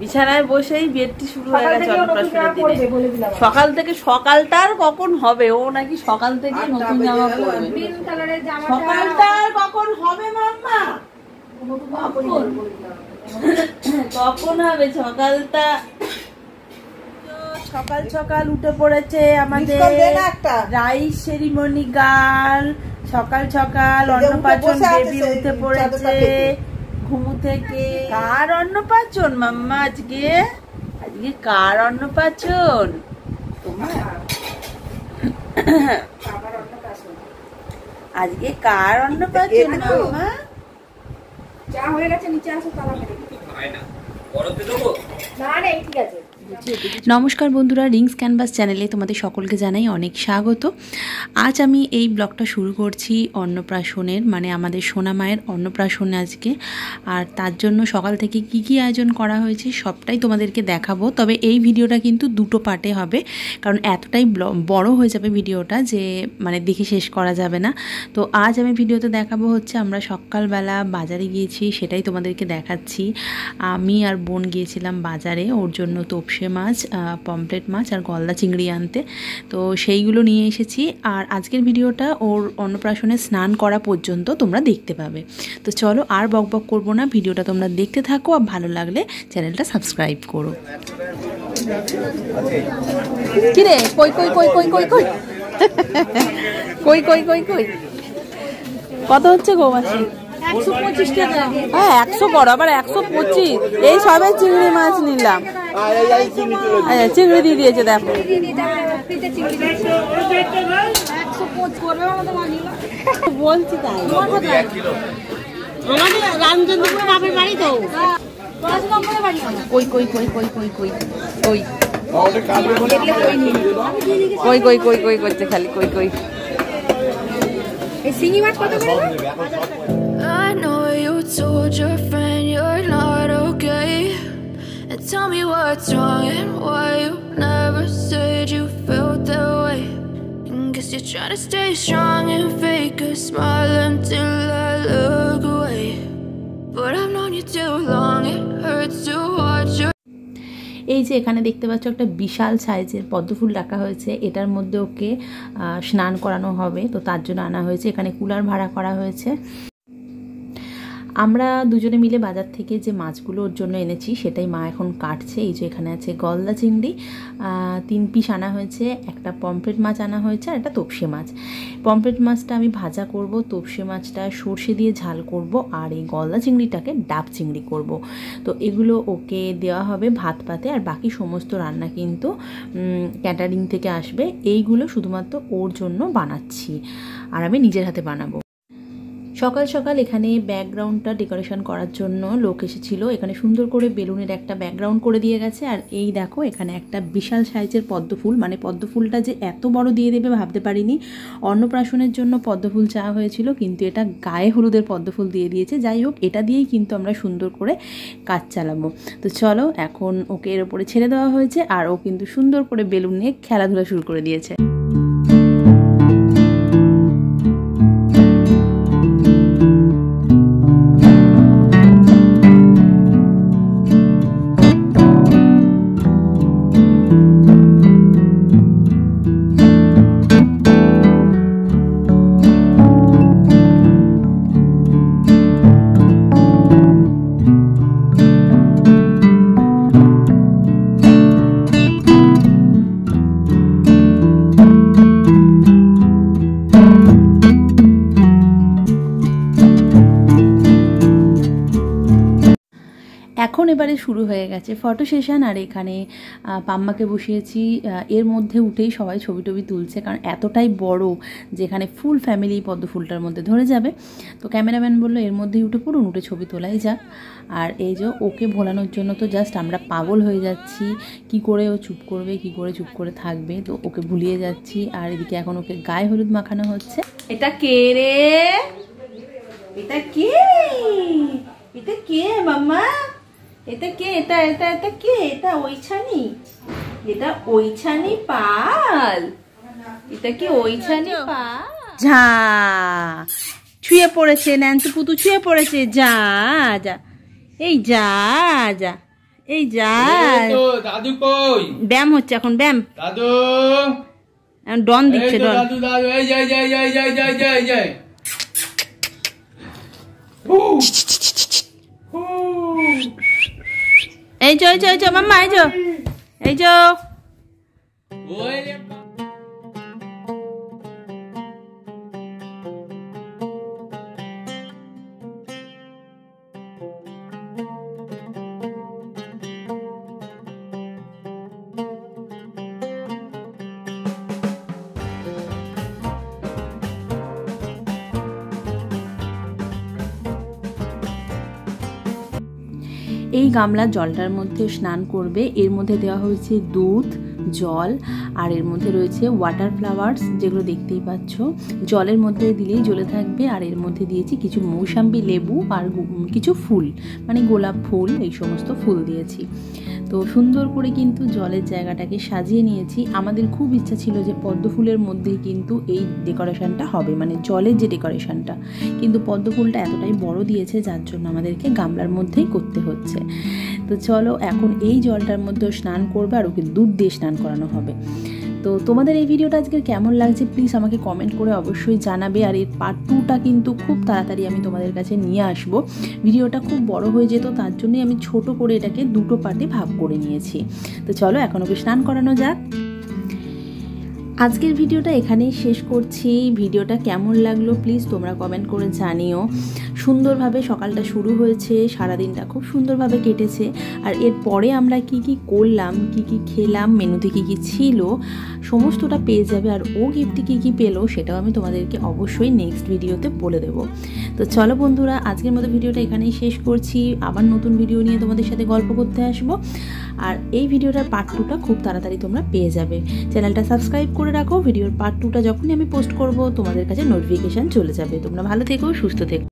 বিছানায় বসেই বিয়েটি শুরু হয়ে গেছে অন্নপ্রাশনের দিনে। সকাল থেকে সকালটার কখন হবে, ও নাকি সকাল থেকে নতুন জামা পরবে। সকালটার কখন হবে মাম্মা, কখন হবে সকালটা? সকাল সকাল উঠে পড়েছে আমাদের রাইস সেরিমনি গার্ল। সকাল সকাল অন্নপ্রাশন বেবি উঠে পড়েছে ঘুম থেকে। কার অন্নপ্রাশন মাম্মা আজকে? আজকে কার অন্নপ্রাশন? তোমার? আজকে কার অন্নপ্রাশন মাম্মা? চা হয়ে গেছে, নিচে আসো, তালা মেরে না বড়তে দেবো না রে, ঠিক আছে। নমস্কার বন্ধুরা, রিংস ক্যানভাস চ্যানেলে তোমাদের সকলকে জানাই অনেক স্বাগত। আজ আমি এই ব্লগটা শুরু করছি অন্নপ্রাশনের, মানে আমাদের সোনা মায়ের অন্নপ্রাশন আজকে। আর তার জন্য সকাল থেকে কি কি আয়োজন করা হয়েছে সবটাই তোমাদেরকে দেখাবো। তবে এই ভিডিওটা কিন্তু দুটো পার্টে হবে, কারণ এতটাই বড় হয়ে যাবে ভিডিওটা যে মানে দেখে শেষ করা যাবে না। তো আজ আমি ভিডিওতে দেখাবো হচ্ছে আমরা সকালবেলা বাজারে গিয়েছি, সেটাই তোমাদেরকে দেখাচ্ছি। আমি আর বোন গিয়েছিলাম বাজারে ওর জন্য তোপসে মাছ, পমফ্রেট মাছ আর গলদা চিংড়ি আনতে। তো সেইগুলো নিয়ে এসেছি। আর আজকের ভিডিওটা ওর অন্নপ্রাশনে স্নান করা পর্যন্ত তোমরা দেখতে পাবে। তো চলো আর বকবক করবো না, ভিডিওটা তোমরা দেখতে থাকো। আর ভালো লাগলে চ্যানেলটা সাবস্ক্রাইব করো। কিরে কই কই কই কই কই কই কই কই কই কই কত হচ্ছে গো মাসি? 125 টাকা। হ্যাঁ 100 বড়, আবার 125। এই সবে চিংড়ি মাছ নিলাম। আচ্ছা চিংড়ি দিয়ে দিয়েছে, দেখো বলছি তাই। আমাদের রামচন্দ্রপুর বাপের বাড়ি তো। কই কই কই কই কই কই কই কই কই কই কই করছে খালি কই কই। এই শিঙি মাছ কত করে? I know you told your friend you're not okay, and tell me what's wrong and why you never said you felt that way. And guess you're trying to stay strong and fake a smile until I look away, but I've known you too long, it hurts to watch your এই যে এখানে দেখতে পাচ্ছ একটা বিশাল সাইজের পদ্মফুল রাখা হয়েছে, এটার মধ্যে ওকে স্নান করানো হবে। তো তার জন্য আনা হয়েছে, এখানে কুলার ভাড়া করা হয়েছে। আমরা দুজনে মিলে বাজার থেকে যে মাছগুলো ওর জন্য এনেছি সেটাই মা এখন কাটছে। এই যে এখানে আছে গলদা চিংড়ি 3 পিস আনা হয়েছে, একটা পমফ্রেট মাছ আনা হয়েছে আর একটা তোপসে মাছ। পমফ্রেট মাছটা আমি ভাজা করব, তোপসে মাছটা সর্ষে দিয়ে ঝাল করব, আর এই গলদা চিংড়িটাকে ডাব চিংড়ি করব। তো এগুলো ওকে দেওয়া হবে ভাত পাতে, আর বাকি সমস্ত রান্না কিন্তু ক্যাটারিং থেকে আসবে। এইগুলো শুধুমাত্র ওর জন্য বানাচ্ছি আর আমি নিজের হাতে বানাবো। সকাল সকাল এখানে ব্যাকগ্রাউন্ডটা ডেকোরেশন করার জন্য লোক এসেছিলো। এখানে সুন্দর করে বেলুনের একটা ব্যাকগ্রাউন্ড করে দিয়ে গেছে। আর এই দেখো এখানে একটা বিশাল সাইজের পদ্মফুল, মানে পদ্মফুলটা যে এত বড় দিয়ে দেবে ভাবতে পারিনি। অন্নপ্রাশনের জন্য পদ্মফুল চাওয়া হয়েছিল, কিন্তু এটা গায়ে হলুদের পদ্মফুল দিয়ে দিয়েছে। যাই হোক, এটা দিয়েই কিন্তু আমরা সুন্দর করে কাজ চালাবো। তো চলো, এখন ওকে এর ওপরে ছেড়ে দেওয়া হয়েছে আর ও কিন্তু সুন্দর করে বেলুন নিয়ে খেলাধুলা শুরু করে দিয়েছে। এখন এবারে শুরু হয়ে গেছে ফটো সেশন। আর এখানে পাম্মাকে বসিয়েছি, এর মধ্যে উঠেই সবাই ছবি টবি তুলছে, কারণ এতটাই বড় যে এখানে ফুল ফ্যামিলি পদ্ম ফুলটার মধ্যে ধরে যাবে। তো ক্যামেরাম্যান বললো এর মধ্যেই উঠে পড়ুন, উঠে ছবি তোলাই যাক। আর এই যে ওকে ভোলানোর জন্য তো জাস্ট আমরা পাগল হয়ে যাচ্ছি, কি করে ও চুপ করবে, কি করে চুপ করে থাকবে, তো ওকে ভুলিয়ে যাচ্ছি। আর এদিকে এখন ওকে গায়ে হলুদ মাখানো হচ্ছে। এটা কে রে? এটা কে? এটা কে মাম্মা? এটা কে? এটা এটা এটা কে? এটা ওই ছানি? এটা ওই ছানি পাল? এটা কি ওই ছানি পাল? ঝা ছুঁয়ে পড়েছে, ন্যান্সি পুতু ছুঁয়ে পড়েছে। যা যা, এই যা যা, এই যা দাদু কই? ব্যায়াম হচ্ছে এখন, ব্যায়াম। দাদু এখন ডন দিচ্ছে, ডন। দাদু দাদু এই যাই যাই যাই যাই যাই যাই যাই। এই যো মাম্মা, এই যো। ওই রে এই গামলার জলটার মধ্যে স্নান করবে। এর মধ্যে দেওয়া হয়েছে দুধ, জল, আর এর মধ্যে রয়েছে ওয়াটার ফ্লাওয়ার্স, যেগুলো দেখতেই পাচ্ছ। জলের মধ্যে দিলেই জ্বলে থাকবে। আর এর মধ্যে দিয়েছি কিছু মৌসাম্বি লেবু আর কিছু ফুল, মানে গোলাপ ফুল, এই সমস্ত ফুল দিয়েছি। তো সুন্দর করে কিন্তু জলের জায়গাটাকে সাজিয়ে নিয়েছি। আমাদের খুব ইচ্ছা ছিল যে পদ্ম ফুলের মধ্যেই কিন্তু এই ডেকোরেশনটা হবে, মানে জলের যে ডেকোরেশনটা, কিন্তু পদ্ম ফুলটা এতটাই বড় দিয়েছে যার জন্য আমাদেরকে গামলার মধ্যেই করতে হচ্ছে। তো চলো এখন এই জলটার মধ্যে স্নান করবে আর ওকে দুধ দিয়ে স্নান করানো হবে। তো তোমাদের এই ভিডিওটা আজকে কেমন লাগছে প্লিজ আমাকে কমেন্ট করে অবশ্যই জানাবে। আর এর পার্ট 2টা কিন্তু খুব তাড়াতাড়ি আমি তোমাদের কাছে নিয়ে আসবো। ভিডিওটা খুব বড় হয়ে যেত, তার জন্যই আমি ছোট করে এটাকে দুটো পার্টে ভাগ করে নিয়েছি। তো চলো এখন ওকে স্নান করানো যাক। আজকের ভিডিওটা এখানেই শেষ করছি। ভিডিওটা কেমন লাগলো প্লিজ তোমরা কমেন্ট করে জানিও। সুন্দরভাবে সকালটা শুরু হয়েছে, সারাদিনটা খুব সুন্দরভাবে কেটেছে। আর এরপরে আমরা কি কি করলাম, কি কি খেলাম, মেনুতে কি কি ছিল, সমস্তটা পেয়ে যাবে। আর ও গিফটে কি কি পেলো সেটাও আমি তোমাদেরকে অবশ্যই নেক্সট ভিডিওতে বলে দেবো। তো চলো বন্ধুরা, আজকের মতো ভিডিওটা এখানেই শেষ করছি। আবার নতুন ভিডিও নিয়ে তোমাদের সাথে গল্প করতে আসবো। আর এই ভিডিওটার পার্ট 2টা খুব তাড়াতাড়ি তোমরা পেয়ে যাবে। চ্যানেলটা সাবস্ক্রাইব করে রাখো, ভিডিওর পার্ট 2টা যখনই আমি পোস্ট করব তোমাদের কাছে নোটিফিকেশান চলে যাবে। তোমরা ভালো থেকো, সুস্থ থেকো।